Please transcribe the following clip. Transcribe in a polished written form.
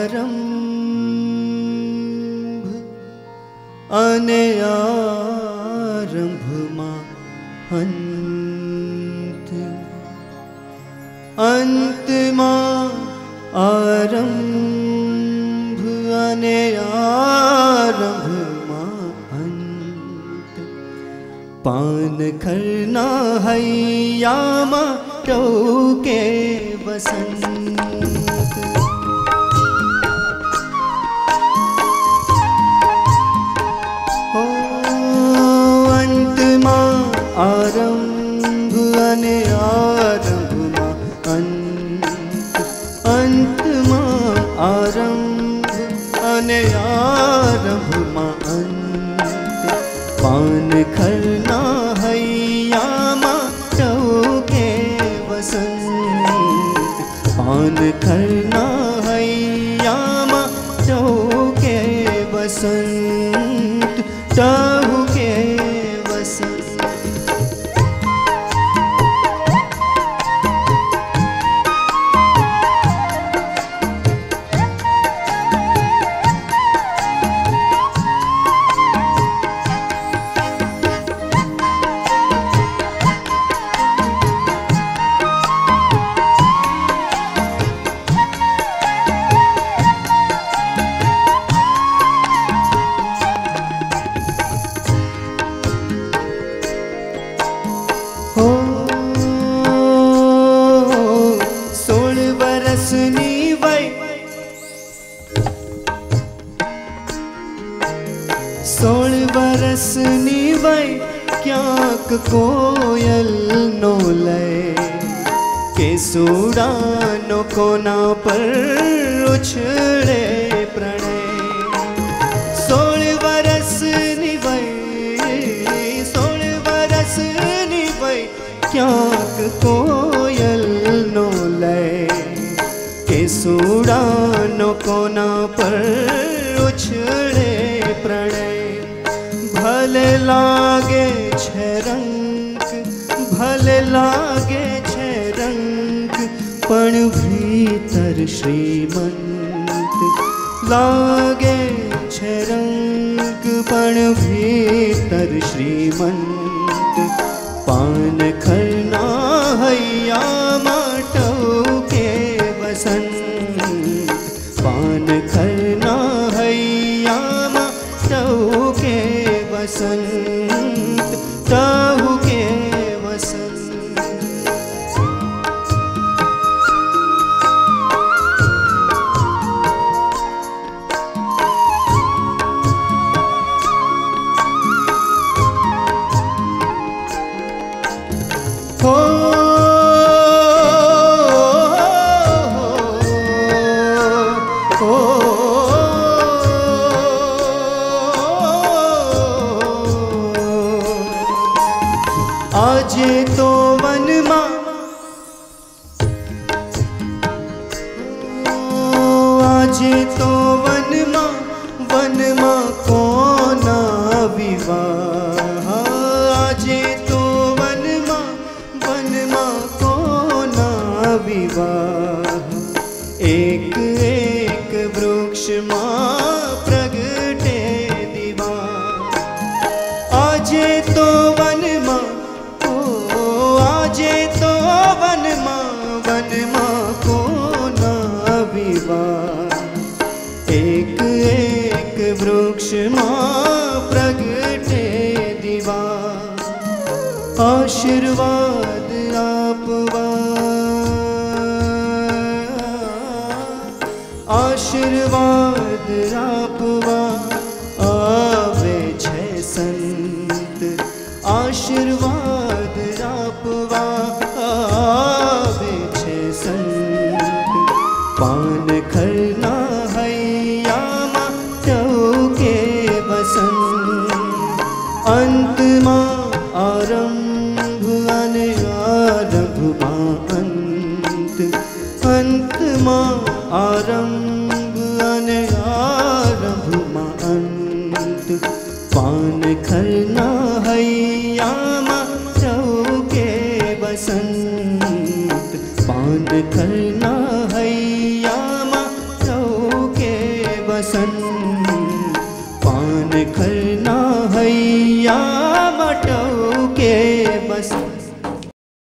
આરંભ અને આરંભમાં અંત, અંતમાં આરંભ અને આરંભમાં અંત. પાનખરના હૈયામાં ટોકે વસંત. आरंभ अने आरंभમાં અંત, અંતમાં આરંભ અને આરંભમાં અંત. પાનખરના હૈયામાં ટોકે વસંત. પાનખરના હૈયામાં ટોકે વસંત. ટહુકે વસંત. વરસની વય ક્યાંક કોયલનો લય, કેસુડાનો કોના પર ઉછળે પ્રણય. 16 વરસની વય, 16 વરસની વય ક્યાંક કોયલનો લય, કેસુડાનો કોના પર ઉછળે પ્રણય. ભલે લાગે છે રંગ, ભલે લાગે છે રંગ, પણ ભીતર શ્રીમંત. લાગે છે રંગ પણ ભીતર શ્રીમંત. પાનખરના હૈયામાં ટોકે વસંત. પાનખરના હૈયામાં ટોકે વસંત. ટહુકે વસંત. આજે તો વનમાં, આજે તો વનમાં, વનમાં કોના વિવાહ. આજે તો વનમાં, વનમાં કોના વિવાહ. એક એક વૃક્ષમાં પ્રગટે દીવા. આજે તો વનમાં, આજે તો વનમાં, વનમાં કોના વિવાહ. એક એક વૃક્ષમાં પ્રગટે દીવા. આશીર્વાદ આપવા, આશીર્વાદ આપવા આવે છે સંત. આશીર્વાદ આપવા આવે છે સંત. પાનખરના હૈયામાં ટોકે વસંત. અંતમાં આરંભ અને આરંભમાં અંત. અંતમાં આરંભ અને આરંભમાં અંત. પાનખરના હૈયામાં मसन पान खरना हैया मटो के बस